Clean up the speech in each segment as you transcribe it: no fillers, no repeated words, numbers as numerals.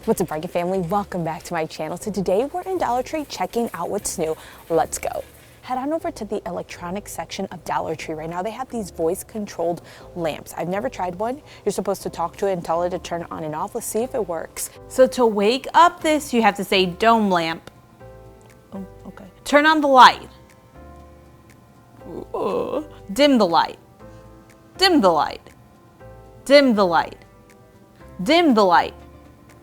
What's up, Bracket family? Welcome back to my channel. So today we're in Dollar Tree checking out what's new. Let's go. Head on over to the electronics section of Dollar Tree. Right now they have these voice controlled lamps. I've never tried one. You're supposed to talk to it and tell it to turn on and off. Let's see if it works. So to wake up this, you have to say dome lamp. Oh, okay. Turn on the light. Dim the light. Dim the light. Dim the light. Dim the light.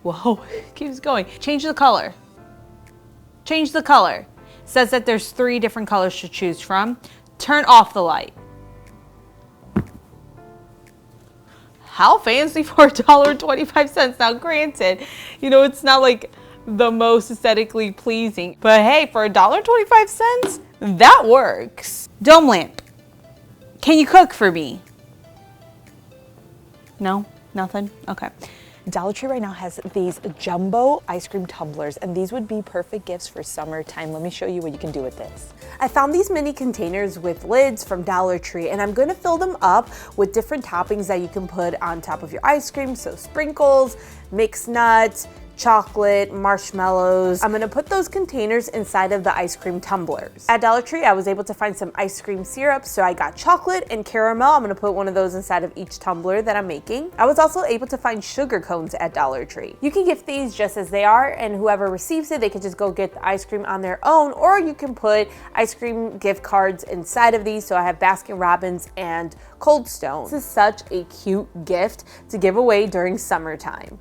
Whoa, it keeps going. Change the color. Change the color. Says that there's 3 different colors to choose from. Turn off the light. How fancy for $1.25. Now granted, you know, it's not like the most aesthetically pleasing, but hey, for $1.25, that works. Dome lamp. Can you cook for me? No, nothing? Okay. Dollar Tree right now has these jumbo ice cream tumblers, and these would be perfect gifts for summertime. Let me show you what you can do with this. I found these mini containers with lids from Dollar Tree, and I'm going to fill them up with different toppings that you can put on top of your ice cream. So sprinkles, mixed nuts, chocolate, marshmallows. I'm gonna put those containers inside of the ice cream tumblers. At Dollar Tree, I was able to find some ice cream syrup, so I got chocolate and caramel. I'm gonna put one of those inside of each tumbler that I'm making. I was also able to find sugar cones at Dollar Tree. You can gift these just as they are, and whoever receives it, they can just go get the ice cream on their own, or you can put ice cream gift cards inside of these. So I have Baskin Robbins and Cold Stone. This is such a cute gift to give away during summertime.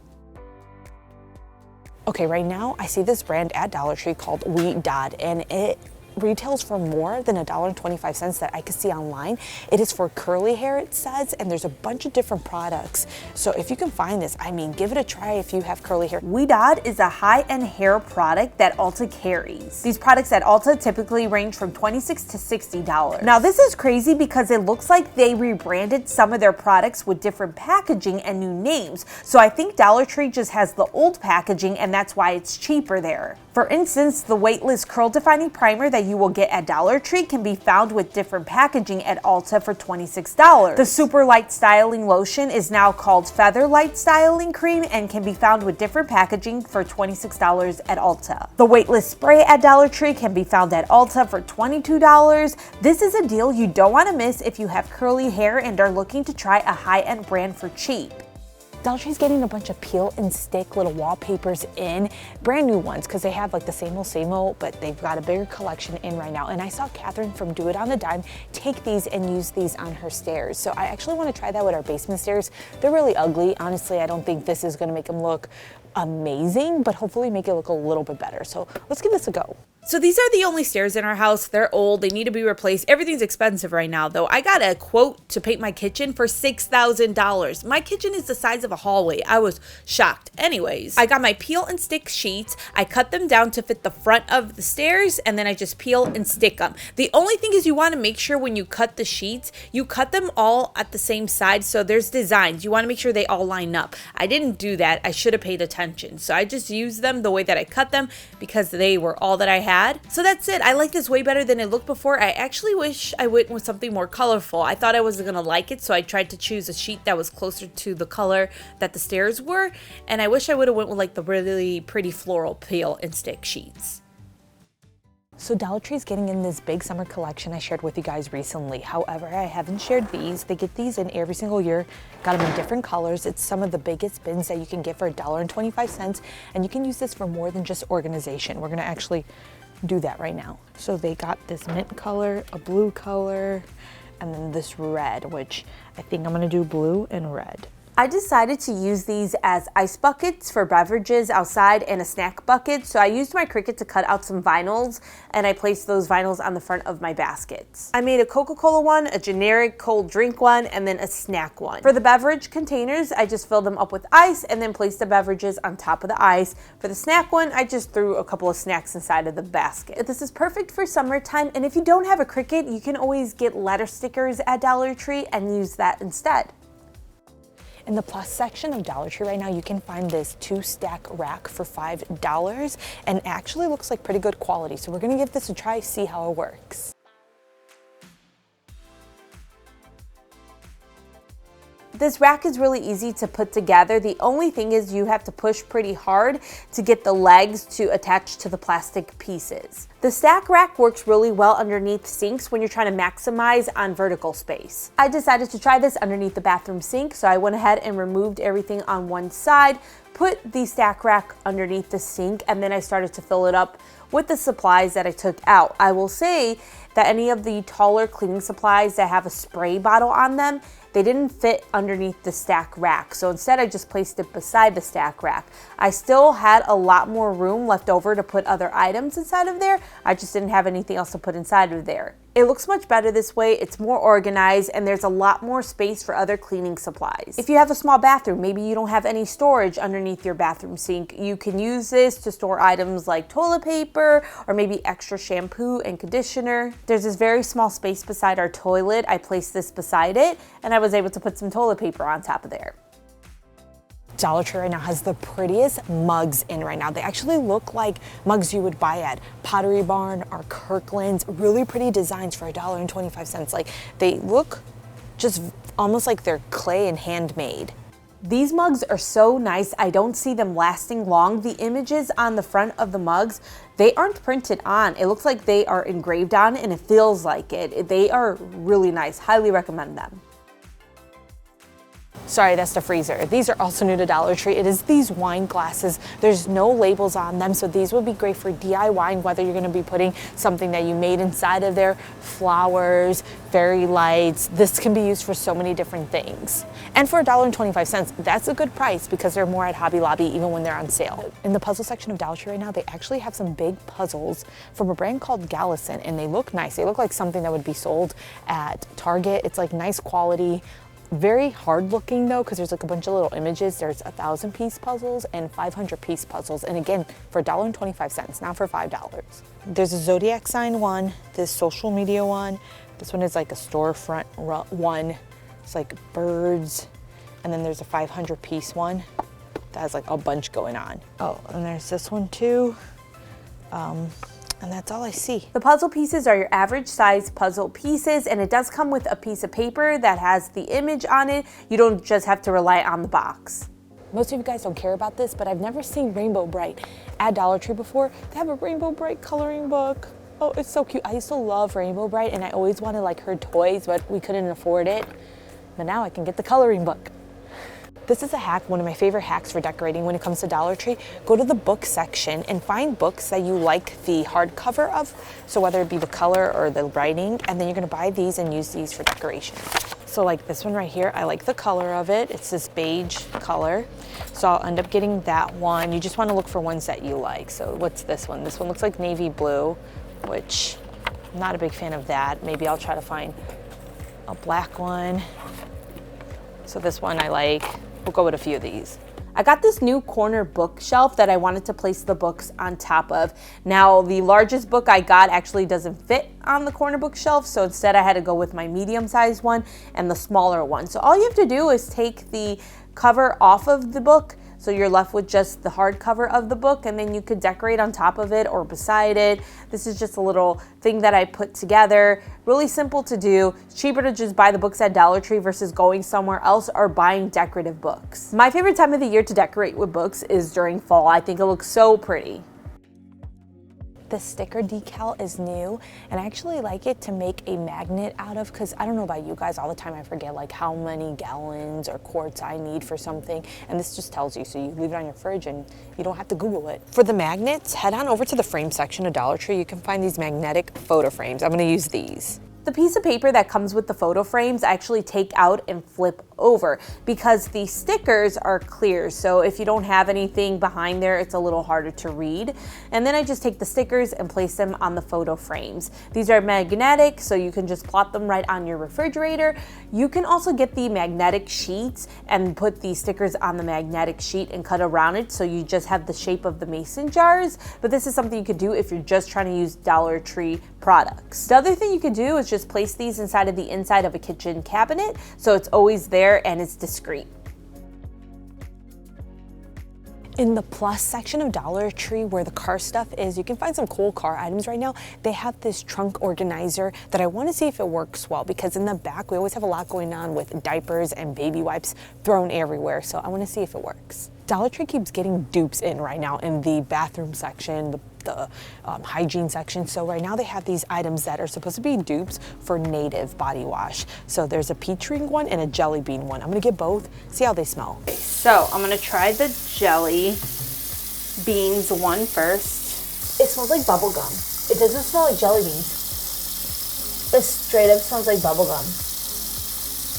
Okay, right now I see this brand at Dollar Tree called We Dod, and it retails for more than $1.25 that I could see online. It is for curly hair, it says, and there's a bunch of different products. So if you can find this, I mean, give it a try if you have curly hair. We Dod is a high-end hair product that Ulta carries. These products at Ulta typically range from $26 to $60. Now this is crazy because it looks like they rebranded some of their products with different packaging and new names. So I think Dollar Tree just has the old packaging, and that's why it's cheaper there. For instance, the weightless curl defining primer that you will get at Dollar Tree can be found with different packaging at Ulta for $26. The super light styling lotion is now called Feather Light Styling Cream and can be found with different packaging for $26 at Ulta. The weightless spray at Dollar Tree can be found at Ulta for $22. This is a deal you don't want to miss if you have curly hair and are looking to try a high-end brand for cheap. Dollar Tree's getting a bunch of peel and stick little wallpapers in, brand new ones, because they have like the same old, but they've got a bigger collection in right now. And I saw Catherine from Do It on a Dime take these and use these on her stairs. So I actually want to try that with our basement stairs. They're really ugly. Honestly, I don't think this is going to make them look amazing, but hopefully make it look a little bit better. So let's give this a go. So these are the only stairs in our house. They're old, they need to be replaced. Everything's expensive right now though. I got a quote to paint my kitchen for $6,000. My kitchen is the size of a hallway. I was shocked. Anyways, I got my peel and stick sheets. I cut them down to fit the front of the stairs, and then I just peel and stick them. The only thing is you want to make sure when you cut the sheets, you cut them all at the same side. So there's designs. You want to make sure they all line up. I didn't do that. I should have paid attention. So I just used them the way that I cut them because they were all that I had. So that's it. I like this way better than it looked before. I actually wish I went with something more colorful. I thought I wasn't gonna like it, so I tried to choose a sheet that was closer to the color that the stairs were, and I wish I would have went with like the really pretty floral peel and stick sheets. So Dollar Tree's getting in this big summer collection I shared with you guys recently. However, I haven't shared these. They get these in every single year. Got them in different colors. It's some of the biggest bins that you can get for $1.25, and you can use this for more than just organization. We're gonna actually do that right now. So they got this mint color, a blue color, and then this red, which I think I'm gonna do blue and red. I decided to use these as ice buckets for beverages outside and a snack bucket. So I used my Cricut to cut out some vinyls, and I placed those vinyls on the front of my baskets. I made a Coca-Cola one, a generic cold drink one, and then a snack one. For the beverage containers, I just filled them up with ice and then placed the beverages on top of the ice. For the snack one, I just threw a couple of snacks inside of the basket. This is perfect for summertime, and if you don't have a Cricut, you can always get letter stickers at Dollar Tree and use that instead. In the plus section of Dollar Tree right now, you can find this 2-stack rack for $5 and actually looks like pretty good quality. So we're gonna give this a try, see how it works. This rack is really easy to put together. The only thing is you have to push pretty hard to get the legs to attach to the plastic pieces. The stack rack works really well underneath sinks when you're trying to maximize on vertical space. I decided to try this underneath the bathroom sink, so I went ahead and removed everything on one side, put the stack rack underneath the sink, and then I started to fill it up with the supplies that I took out. I will say that any of the taller cleaning supplies that have a spray bottle on them, they didn't fit underneath the stack rack. So instead I just placed it beside the stack rack. I still had a lot more room left over to put other items inside of there. I just didn't have anything else to put inside of there. It looks much better this way. It's more organized and there's a lot more space for other cleaning supplies. If you have a small bathroom, maybe you don't have any storage underneath your bathroom sink, you can use this to store items like toilet paper or maybe extra shampoo and conditioner. There's this very small space beside our toilet. I placed this beside it and I was able to put some toilet paper on top of there. Dollar Tree right now has the prettiest mugs in right now. They actually look like mugs you would buy at Pottery Barn or Kirkland's. Really pretty designs for $1.25. Like, they look just almost like they're clay and handmade. These mugs are so nice. I don't see them lasting long. The images on the front of the mugs, they aren't printed on. It looks like they are engraved on and it feels like it. They are really nice. Highly recommend them. Sorry, that's the freezer. These are also new to Dollar Tree. It is these wine glasses. There's no labels on them, so these would be great for DIY, whether you're gonna be putting something that you made inside of there, flowers, fairy lights. This can be used for so many different things. And for $1.25, that's a good price because they're more at Hobby Lobby even when they're on sale. In the puzzle section of Dollar Tree right now, they actually have some big puzzles from a brand called Gallison, and they look nice. They look like something that would be sold at Target. It's like nice quality. Very hard looking though, because there's like a bunch of little images. There's 1,000-piece puzzles and 500-piece puzzles. And again, for $1.25, not for $5. There's a zodiac sign one, this social media one. This one is like a storefront one. It's like birds. And then there's a 500-piece one that has like a bunch going on. Oh, and there's this one too. And that's all I see. The puzzle pieces are your average size puzzle pieces, and it does come with a piece of paper that has the image on it. You don't just have to rely on the box. Most of you guys don't care about this, but I've never seen Rainbow Bright at Dollar Tree before. They have a Rainbow Bright coloring book. Oh, it's so cute. I used to love Rainbow Bright and I always wanted like her toys, but we couldn't afford it. But now I can get the coloring book. This is a hack, one of my favorite hacks for decorating when it comes to Dollar Tree. Go to the book section and find books that you like the hardcover of. So whether it be the color or the writing, and then you're gonna buy these and use these for decoration. So like this one right here, I like the color of it. It's this beige color. So I'll end up getting that one. You just wanna look for ones that you like. So what's this one? This one looks like navy blue, which I'm not a big fan of that. Maybe I'll try to find a black one. So this one I like. We'll go with a few of these. I got this new corner bookshelf that I wanted to place the books on top of. Now, the largest book I got actually doesn't fit on the corner bookshelf, so instead I had to go with my medium-sized one and the smaller one. So all you have to do is take the cover off of the book, so you're left with just the hardcover of the book, and then you could decorate on top of it or beside it. This is just a little thing that I put together. Really simple to do. It's cheaper to just buy the books at Dollar Tree versus going somewhere else or buying decorative books. My favorite time of the year to decorate with books is during fall. I think it looks so pretty. The sticker decal is new, and I actually like it to make a magnet out of, because I don't know about you guys, all the time I forget like how many gallons or quarts I need for something, and this just tells you, so you leave it on your fridge and you don't have to Google it. For the magnets, head on over to the frame section of Dollar Tree. You can find these magnetic photo frames. I'm gonna use these. The piece of paper that comes with the photo frames I actually take out and flip over because the stickers are clear. So if you don't have anything behind there, it's a little harder to read. And then I just take the stickers and place them on the photo frames. These are magnetic, so you can just plot them right on your refrigerator. You can also get the magnetic sheets and put the stickers on the magnetic sheet and cut around it so you just have the shape of the mason jars. But this is something you could do if you're just trying to use Dollar Tree products. The other thing you could do is just place these inside of the inside of a kitchen cabinet so it's always there and it's discreet. In the plus section of Dollar Tree where the car stuff is, you can find some cool car items right now. They have this trunk organizer that I want to see if it works well, because in the back we always have a lot going on with diapers and baby wipes thrown everywhere. So I want to see if it works. Dollar Tree keeps getting dupes in right now in the bathroom section, the hygiene section. So right now they have these items that are supposed to be dupes for Native body wash. So there's a peach ring one and a jelly bean one. I'm gonna get both, see how they smell. Okay, so I'm gonna try the jelly beans one first. It smells like bubble gum. It doesn't smell like jelly beans. It straight up smells like bubble gum.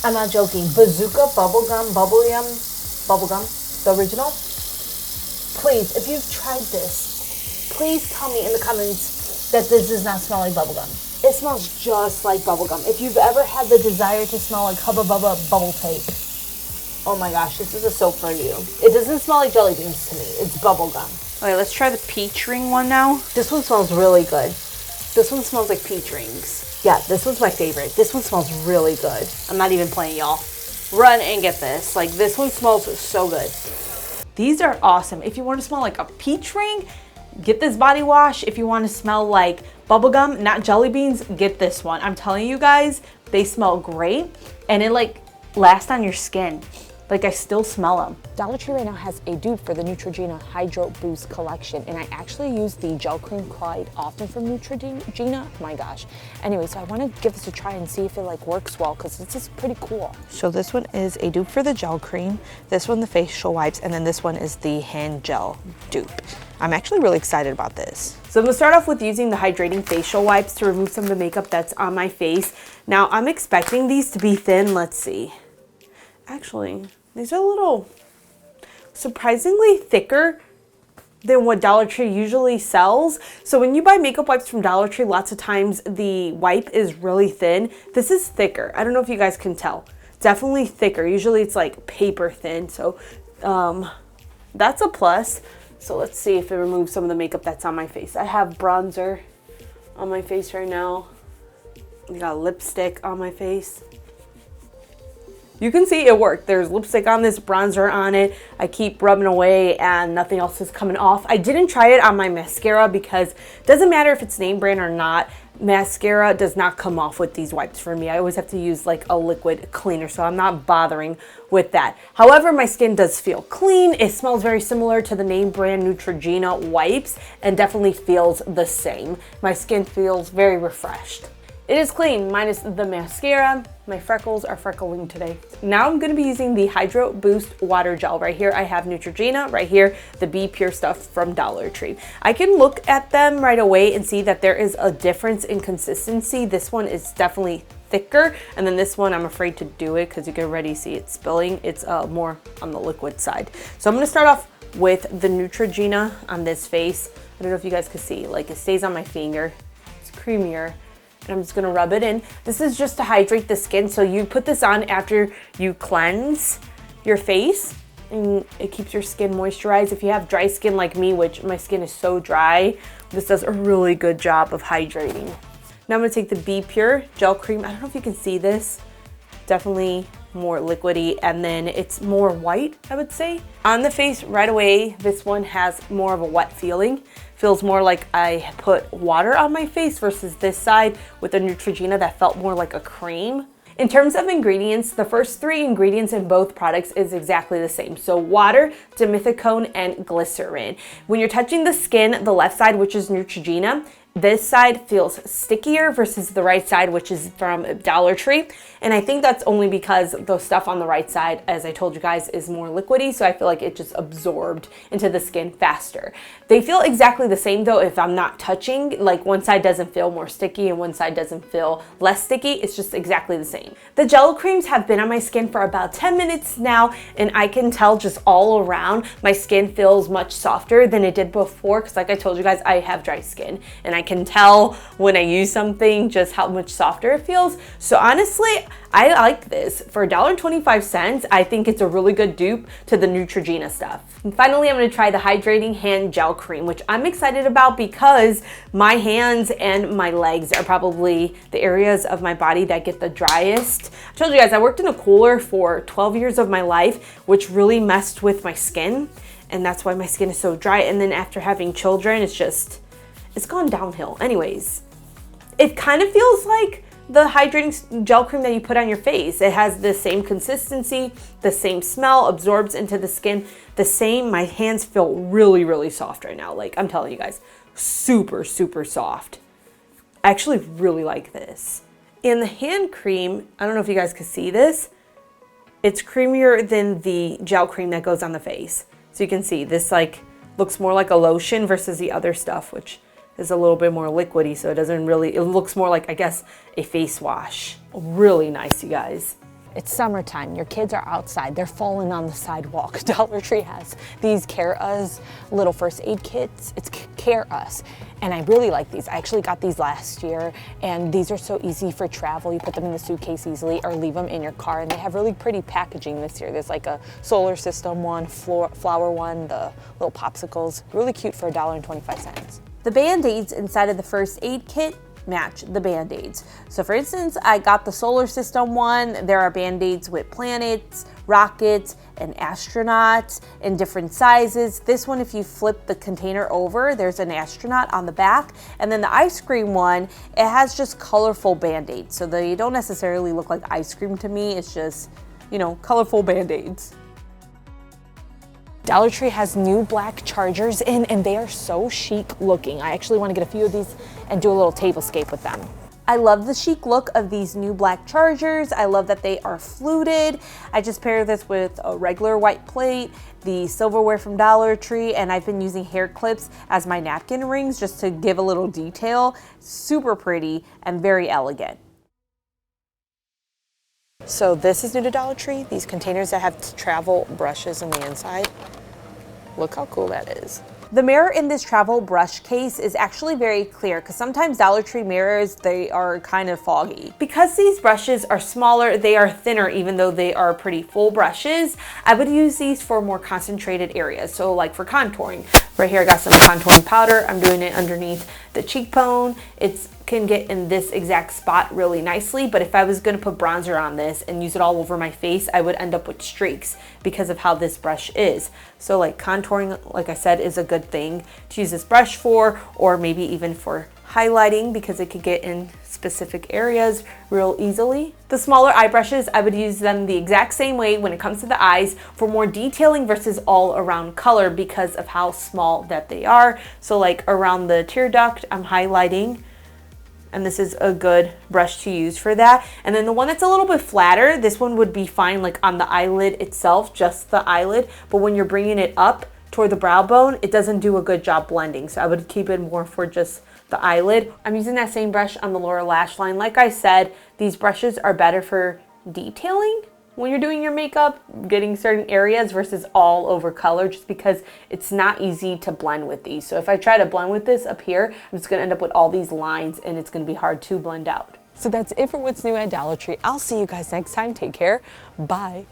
I'm not joking. Bazooka bubble gum, bubble gum, the original. Please, if you've tried this, please tell me in the comments that this does not smell like bubblegum. It smells just like bubblegum. If you've ever had the desire to smell like Hubba Bubba bubble tape, oh my gosh, this is a soap for you. It doesn't smell like jelly beans to me. It's bubblegum. Okay, let's try the peach ring one now. This one smells really good. This one smells like peach rings. Yeah, this one's my favorite. This one smells really good. I'm not even playing, y'all. Run and get this. Like, this one smells so good. These are awesome. If you want to smell like a peach ring, get this body wash. If you want to smell like bubblegum, not jelly beans, get this one. I'm telling you guys, they smell great, and it like lasts on your skin. Like, I still smell them. Dollar Tree right now has a dupe for the Neutrogena Hydro Boost collection, and I actually use the gel cream quite often from Neutrogena. My gosh. Anyway, so I want to give this a try and see if it like works well, because this is pretty cool. So this one is a dupe for the gel cream, this one the facial wipes, and then this one is the hand gel dupe. I'm actually really excited about this. So I'm gonna start off with using the hydrating facial wipes to remove some of the makeup that's on my face. Now I'm expecting these to be thin. Let's see. Actually, these are a little surprisingly thicker than what Dollar Tree usually sells. So when you buy makeup wipes from Dollar Tree, lots of times the wipe is really thin. This is thicker. I don't know if you guys can tell. Definitely thicker. Usually it's like paper thin. So that's a plus. So let's see if it removes some of the makeup that's on my face. I have bronzer on my face right now. I got lipstick on my face. You can see it worked. There's lipstick on this, bronzer on it. I keep rubbing away and nothing else is coming off. I didn't try it on my mascara because it doesn't matter if it's name brand or not. Mascara does not come off with these wipes for me. I always have to use like a liquid cleaner, so I'm not bothering with that. However, my skin does feel clean. It smells very similar to the name brand Neutrogena wipes and definitely feels the same. My skin feels very refreshed. It is clean, minus the mascara. My freckles are freckling today. Now I'm gonna be using the Hydro Boost Water Gel. Right here I have Neutrogena, right here the Be Pure stuff from Dollar Tree. I can look at them right away and see that there is a difference in consistency. This one is definitely thicker, and then this one I'm afraid to do it because you can already see it spilling. It's more on the liquid side. So I'm gonna start off with the Neutrogena on this face. I don't know if you guys can see, like it stays on my finger. It's creamier. And I'm just gonna rub it in. This is just to hydrate the skin. So you put this on after you cleanse your face and it keeps your skin moisturized. If you have dry skin like me, which my skin is so dry, this does a really good job of hydrating. Now I'm gonna take the Be Pure gel cream. I don't know if you can see this. Definitely more liquidy, and then it's more white, I would say. On the face right away, this one has more of a wet feeling. Feels more like I put water on my face versus this side with the Neutrogena that felt more like a cream. In terms of ingredients, the first three ingredients in both products is exactly the same. So water, dimethicone, and glycerin. When you're touching the skin, the left side, which is Neutrogena, this side feels stickier versus the right side, which is from Dollar Tree. And I think that's only because the stuff on the right side, as I told you guys, is more liquidy. So I feel like it just absorbed into the skin faster. They feel exactly the same though if I'm not touching. Like one side doesn't feel more sticky and one side doesn't feel less sticky. It's just exactly the same. The gel creams have been on my skin for about 10 minutes now, and I can tell just all around my skin feels much softer than it did before, because like I told you guys, I have dry skin and I can tell when I use something just how much softer it feels. So honestly, I like this. For $1.25, I think it's a really good dupe to the Neutrogena stuff. And finally, I'm gonna try the Hydrating Hand Gel Cream, which I'm excited about because my hands and my legs are probably the areas of my body that get the driest. I told you guys, I worked in a cooler for 12 years of my life, which really messed with my skin. and that's why my skin is so dry. And then after having children, it's gone downhill. Anyways, it kind of feels like the hydrating gel cream that you put on your face. It has the same consistency, the same smell, absorbs into the skin, the same. My hands feel really, really soft right now. Like, I'm telling you guys, super, super soft. I actually really like this. And the hand cream, I don't know if you guys can see this, it's creamier than the gel cream that goes on the face. So you can see this like looks more like a lotion versus the other stuff, which is a little bit more liquidy, so it doesn't really, it looks more like, I guess, a face wash. Really nice, you guys. It's summertime, your kids are outside, they're falling on the sidewalk. Dollar Tree has these Care Us little first aid kits. It's Care Us, and I really like these. I actually got these last year, and these are so easy for travel. You put them in the suitcase easily or leave them in your car, and they have really pretty packaging this year. There's like a solar system one, flower one, the little popsicles. Really cute for $1.25. The Band-Aids inside of the first aid kit match the Band-Aids. So for instance, I got the solar system one. There are Band-Aids with planets, rockets, and astronauts in different sizes. This one, if you flip the container over, there's an astronaut on the back. And then the ice cream one, it has just colorful Band-Aids. So they don't necessarily look like ice cream to me. It's just, you know, colorful Band-Aids. Dollar Tree has new black chargers in, and they are so chic looking. I actually want to get a few of these and do a little tablescape with them. I love the chic look of these new black chargers. I love that they are fluted. I just paired this with a regular white plate, the silverware from Dollar Tree, and I've been using hair clips as my napkin rings just to give a little detail. Super pretty and very elegant. So this is new to Dollar Tree, these containers that have travel brushes on the inside. Look how cool that is. The mirror in this travel brush case is actually very clear because sometimes Dollar Tree mirrors, they are kind of foggy. Because these brushes are smaller, they are thinner even though they are pretty full brushes. I would use these for more concentrated areas. So like for contouring. Right here I got some contouring powder. I'm doing it underneath the cheekbone. It can get in this exact spot really nicely, but if I was gonna put bronzer on this and use it all over my face, I would end up with streaks because of how this brush is. So like contouring, like I said, is a good thing to use this brush for, or maybe even for highlighting because it could get in specific areas real easily. The smaller eye brushes, I would use them the exact same way when it comes to the eyes for more detailing versus all around color because of how small that they are. So like around the tear duct, I'm highlighting, and this is a good brush to use for that. And then the one that's a little bit flatter, this one would be fine like on the eyelid itself, just the eyelid, but when you're bringing it up toward the brow bone, it doesn't do a good job blending. So I would keep it more for just the eyelid. I'm using that same brush on the lower lash line. Like I said, these brushes are better for detailing when you're doing your makeup, getting certain areas versus all over color, just because it's not easy to blend with these. So if I try to blend with this up here, I'm just gonna end up with all these lines and it's gonna be hard to blend out. So that's it for what's new at Dollar Tree. I'll see you guys next time. Take care. Bye.